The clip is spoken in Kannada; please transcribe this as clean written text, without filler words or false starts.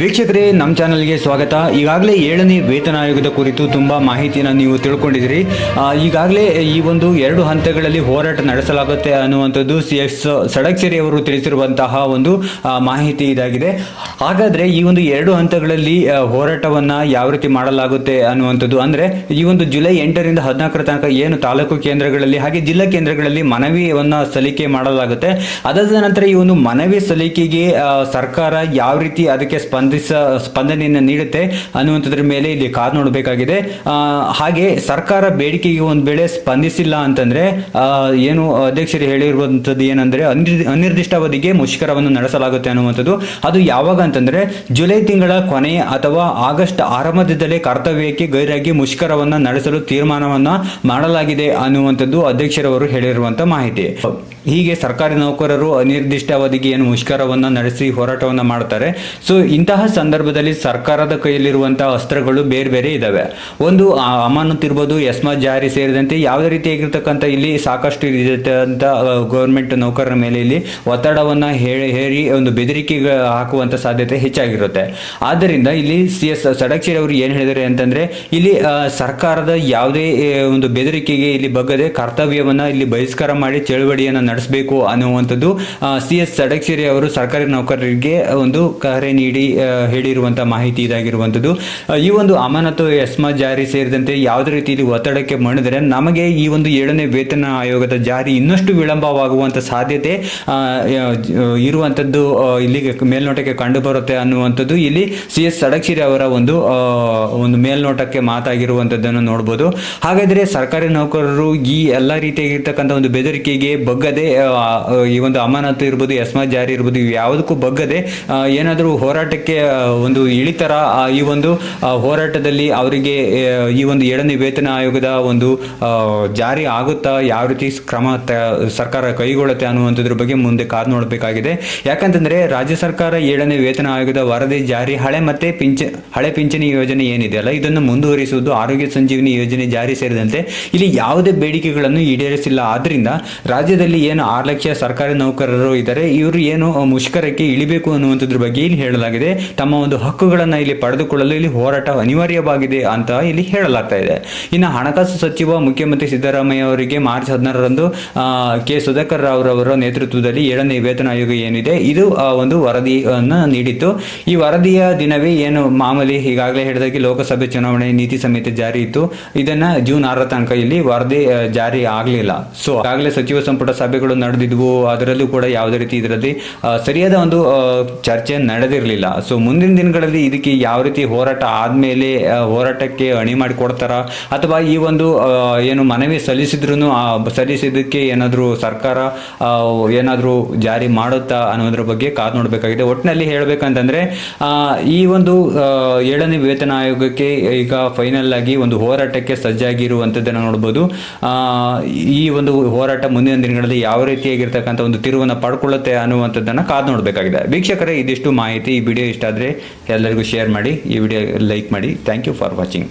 ವೀಕ್ಷಕರೇ, ನಮ್ಮ ಚಾನಲ್ಗೆ ಸ್ವಾಗತ. ಈಗಾಗಲೇ 7ನೇ ವೇತನ ಆಯೋಗದ ಕುರಿತು ತುಂಬ ಮಾಹಿತಿನ ನೀವು ತಿಳ್ಕೊಂಡಿದ್ದೀರಿ. ಈಗಾಗಲೇ ಈ ಒಂದು 2 ಹಂತಗಳಲ್ಲಿ ಹೋರಾಟ ನಡೆಸಲಾಗುತ್ತೆ ಅನ್ನುವಂಥದ್ದು CS ಸಡಕ್ಷರಿ ಅವರು ತಿಳಿಸಿರುವಂತಹ ಒಂದು ಮಾಹಿತಿ ಇದಾಗಿದೆ. ಹಾಗಾದರೆ ಈ ಒಂದು 2 ಹಂತಗಳಲ್ಲಿ ಹೋರಾಟವನ್ನು ಯಾವ ರೀತಿ ಮಾಡಲಾಗುತ್ತೆ ಅನ್ನುವಂಥದ್ದು, ಅಂದರೆ ಈ ಒಂದು ಜುಲೈ 8ರಿಂದ 14ರ ತನಕ ಏನು ತಾಲೂಕು ಕೇಂದ್ರಗಳಲ್ಲಿ ಹಾಗೆ ಜಿಲ್ಲಾ ಕೇಂದ್ರಗಳಲ್ಲಿ ಮನವಿಯನ್ನು ಸಲ್ಲಿಕೆ ಮಾಡಲಾಗುತ್ತೆ. ಅದಾದ ನಂತರ ಈ ಒಂದು ಮನವಿ ಸಲ್ಲಿಕೆಗೆ ಸರ್ಕಾರ ಯಾವ ರೀತಿ ಅದಕ್ಕೆ ಸ್ಪಂದನೆಯನ್ನು ನೀಡುತ್ತೆ ಅನ್ನುವಂಥದ್ರ ಮೇಲೆ ಇಲ್ಲಿ ಕಾದು ನೋಡಬೇಕಾಗಿದೆ. ಹಾಗೆ ಸರ್ಕಾರ ಬೇಡಿಕೆಗೆ ಒಂದು ವೇಳೆ ಸ್ಪಂದಿಸಿಲ್ಲ ಅಂತಂದ್ರೆ ಏನು ಅಧ್ಯಕ್ಷರು ಹೇಳಿರುವಂಥದ್ದು ಏನಂದ್ರೆ ಅನಿರ್ದಿಷ್ಟಾವಧಿಗೆ ಮುಷ್ಕರವನ್ನು ನಡೆಸಲಾಗುತ್ತೆ ಅನ್ನುವಂಥದ್ದು. ಅದು ಯಾವಾಗ ಅಂತಂದ್ರೆ ಜುಲೈ ತಿಂಗಳ ಕೊನೆಯ ಅಥವಾ ಆಗಸ್ಟ್ ಆರಂಭದಲ್ಲೇ ಕರ್ತವ್ಯಕ್ಕೆ ಗೈರಾಗಿ ಮುಷ್ಕರವನ್ನು ನಡೆಸಲು ತೀರ್ಮಾನವನ್ನ ಮಾಡಲಾಗಿದೆ ಅನ್ನುವಂಥದ್ದು ಅಧ್ಯಕ್ಷರವರು ಹೇಳಿರುವಂತಹ ಮಾಹಿತಿ. ಹೀಗೆ ಸರ್ಕಾರಿ ನೌಕರರು ಅನಿರ್ದಿಷ್ಟಾವಧಿಗೆ ಏನು ಮುಷ್ಕರವನ್ನು ನಡೆಸಿ ಹೋರಾಟವನ್ನು ಮಾಡ್ತಾರೆ. ಸೊ ಇಂತಹ ಸಂದರ್ಭದಲ್ಲಿ ಸರ್ಕಾರದ ಕೈಯಲ್ಲಿರುವಂತಹ ಅಸ್ತ್ರಗಳು ಬೇರೆ ಬೇರೆ ಇದಾವೆ. ಒಂದು ಅಮಾನತು ಇರ್ಬೋದು, ಎಸ್ಮಾ ಜಾರಿ ಸೇರಿದಂತೆ ಯಾವುದೇ ರೀತಿಯಾಗಿರ್ತಕ್ಕಂಥ ಇಲ್ಲಿ ಸಾಕಷ್ಟು ಅಂತ ಗೌರ್ಮೆಂಟ್ ನೌಕರರ ಮೇಲೆ ಇಲ್ಲಿ ಒತ್ತಡವನ್ನು ಹೇರಿ ಒಂದು ಬೆದರಿಕೆ ಹಾಕುವಂತ ಸಾಧ್ಯತೆ ಹೆಚ್ಚಾಗಿರುತ್ತೆ. ಆದ್ದರಿಂದ ಇಲ್ಲಿ CS ಸಡಕ್ಷರಿ ಅವರು ಏನು ಹೇಳಿದ್ದಾರೆ ಅಂತಂದ್ರೆ, ಇಲ್ಲಿ ಸರ್ಕಾರದ ಯಾವುದೇ ಒಂದು ಬೆದರಿಕೆಗೆ ಇಲ್ಲಿ ಬಗ್ಗದೆ ಕರ್ತವ್ಯವನ್ನ ಇಲ್ಲಿ ಬಹಿಷ್ಕಾರ ಮಾಡಿ ಚಳವಳಿಯನ್ನು ನಡೆಸಬೇಕು ಅನ್ನುವಂಥದ್ದು CS ಸಡಕ್ಷರಿ ಅವರು ಸರ್ಕಾರಿ ನೌಕರರಿಗೆ ಒಂದು ಕರೆ ನೀಡಿ ಹೇಳಿರುವಂತಹ ಮಾಹಿತಿ ಇದಾಗಿರುವಂಥದ್ದು. ಈ ಒಂದು ಅಮಾನತು ಎಸ್ಮಾ ಜಾರಿ ಸೇರಿದಂತೆ ಯಾವುದೇ ರೀತಿಯಲ್ಲಿ ಒತ್ತಡಕ್ಕೆ ಮಣಿದರೆ ನಮಗೆ ಈ ಒಂದು 7ನೇ ವೇತನ ಆಯೋಗದ ಜಾರಿ ಇನ್ನಷ್ಟು ವಿಳಂಬವಾಗುವಂತ ಸಾಧ್ಯತೆ ಇರುವಂಥದ್ದು ಇಲ್ಲಿ ಮೇಲ್ನೋಟಕ್ಕೆ ಕಂಡು ಬರುತ್ತೆ ಅನ್ನುವಂಥದ್ದು ಇಲ್ಲಿ CS ಸಡಕ್ಷರಿ ಅವರ ಒಂದು ಮೇಲ್ನೋಟಕ್ಕೆ ಮಾತಾಗಿರುವಂಥದ್ದನ್ನು ನೋಡ್ಬೋದು. ಹಾಗಾದ್ರೆ ಸರ್ಕಾರಿ ನೌಕರರು ಈ ಎಲ್ಲ ರೀತಿಯಾಗಿರ್ತಕ್ಕಂಥ ಒಂದು ಬೆದರಿಕೆಗೆ ಬಗ್ಗದೆ ಈ ಒಂದು ಅಮಾನತು ಇರ್ಬೋದು, ಎಸ್ಮಾ ಜಾರಿ ಇರ್ಬೋದು, ಯಾವುದಕ್ಕೂ ಬಗ್ಗದೆ ಏನಾದರೂ ಹೋರಾಟಕ್ಕೆ ಒಂದು ಇಳಿತರ ಈ ಒಂದು ಹೋರಾಟದಲ್ಲಿ ಅವರಿಗೆ ಈ ಒಂದು 7ನೇ ವೇತನ ಆಯೋಗದ ಒಂದು ಜಾರಿ ಆಗುತ್ತಾ, ಯಾವ ರೀತಿ ಕ್ರಮ ಸರ್ಕಾರ ಕೈಗೊಳ್ಳುತ್ತೆ ಅನ್ನುವಂಥದ್ರ ಬಗ್ಗೆ ಮುಂದೆ ಕಾದು ನೋಡಬೇಕಾಗಿದೆ. ಯಾಕಂತಂದ್ರೆ ರಾಜ್ಯ ಸರ್ಕಾರ 7ನೇ ವೇತನ ಆಯೋಗದ ವರದಿ ಜಾರಿ ಹಳೆ ಪಿಂಚಣಿ ಯೋಜನೆ ಏನಿದೆಯಲ್ಲ ಇದನ್ನು ಮುಂದುವರಿಸುವುದು, ಆರೋಗ್ಯ ಸಂಜೀವಿನಿ ಯೋಜನೆ ಜಾರಿ ಸೇರಿದಂತೆ ಇಲ್ಲಿ ಯಾವುದೇ ಬೇಡಿಕೆಗಳನ್ನು ಈಡೇರಿಸಿಲ್ಲ. ಆದ್ರಿಂದ ರಾಜ್ಯದಲ್ಲಿ ಏನು 6 ಲಕ್ಷ ಸರ್ಕಾರಿ ನೌಕರರು ಇದ್ದಾರೆ, ಇವರು ಏನು ಮುಷ್ಕರಕ್ಕೆ ಇಳಿಬೇಕು ಅನ್ನುವಂಥದ್ರ ಬಗ್ಗೆ ಇಲ್ಲಿ ಹೇಳಲಾಗಿದೆ. ತಮ್ಮ ಒಂದು ಹಕ್ಕುಗಳನ್ನ ಇಲ್ಲಿ ಪಡೆದುಕೊಳ್ಳಲು ಇಲ್ಲಿ ಹೋರಾಟ ಅನಿವಾರ್ಯವಾಗಿದೆ ಅಂತ ಇಲ್ಲಿ ಹೇಳಲಾಗ್ತಾ ಇದೆ. ಇನ್ನು ಹಣಕಾಸು ಸಚಿವ ಮುಖ್ಯಮಂತ್ರಿ ಸಿದ್ದರಾಮಯ್ಯ ಅವರಿಗೆ ಮಾರ್ಚ್ 16ರಂದು ಕೆ ಸುಧಾಕರ್ ರಾವ್ ಅವರ ನೇತೃತ್ವದಲ್ಲಿ 7ನೇ ವೇತನ ಆಯೋಗ ಏನಿದೆ ಇದು ಒಂದು ವರದಿಯನ್ನು ನೀಡಿತ್ತು. ಈ ವರದಿಯ ದಿನವೇ ಏನು ಮಾಮೂಲಿ ಈಗಾಗಲೇ ಹೇಳಿದಾಗೆ ಲೋಕಸಭೆ ಚುನಾವಣೆ ನೀತಿ ಸಂಹಿತೆ ಜಾರಿ ಇತ್ತು. ಇದನ್ನ ಜೂನ್ 6ರ ತನಕ ಇಲ್ಲಿ ವರದಿ ಜಾರಿ ಆಗಲಿಲ್ಲ. ಸೊ ಈಗಾಗಲೇ ಸಚಿವ ಸಂಪುಟ ಸಭೆಗಳು ನಡೆದಿದ್ವು, ಅದರಲ್ಲೂ ಕೂಡ ಯಾವುದೇ ರೀತಿ ಇದರಲ್ಲಿ ಸರಿಯಾದ ಒಂದು ಚರ್ಚೆ ನಡೆದಿರಲಿಲ್ಲ. ಸೊ ಮುಂದಿನ ದಿನಗಳಲ್ಲಿ ಇದಕ್ಕೆ ಯಾವ ರೀತಿ ಹೋರಾಟ ಆದ್ಮೇಲೆ ಹೋರಾಟಕ್ಕೆ ಅಣಿ ಮಾಡಿ ಕೊಡ್ತಾರ ಅಥವಾ ಈ ಒಂದು ಏನು ಮನವಿ ಸಲ್ಲಿಸಿದ್ದಕ್ಕೆ ಏನಾದರೂ ಸರ್ಕಾರ ಏನಾದರೂ ಜಾರಿ ಮಾಡುತ್ತಾ ಅನ್ನೋದ್ರ ಬಗ್ಗೆ ಕಾದು ನೋಡಬೇಕಾಗಿದೆ. ಒಟ್ಟಿನಲ್ಲಿ ಹೇಳ್ಬೇಕಂತಂದ್ರೆ ಈ ಒಂದು 7ನೇ ವೇತನ ಆಯೋಗಕ್ಕೆ ಈಗ ಫೈನಲ್ ಆಗಿ ಒಂದು ಹೋರಾಟಕ್ಕೆ ಸಜ್ಜಾಗಿರುವಂಥದ್ದನ್ನು ನೋಡ್ಬೋದು. ಈ ಒಂದು ಹೋರಾಟ ಮುಂದಿನ ದಿನಗಳಲ್ಲಿ ಯಾವ ರೀತಿಯಾಗಿರ್ತಕ್ಕಂಥ ಒಂದು ತಿರುವನ್ನು ಪಡ್ಕೊಳ್ಳುತ್ತೆ ಅನ್ನುವಂಥದ್ದನ್ನು ಕಾದು ನೋಡಬೇಕಾಗಿದೆ. ವೀಕ್ಷಕರೇ, ಇದಿಷ್ಟು ಮಾಹಿತಿ. ಈ ವಿಡಿಯೋ ಇಷ್ಟ ಆದರೆ ಎಲ್ಲರಿಗೂ ಶೇರ್ ಮಾಡಿ, ಈ ವಿಡಿಯೋ ಲೈಕ್ ಮಾಡಿ. Thank you for watching.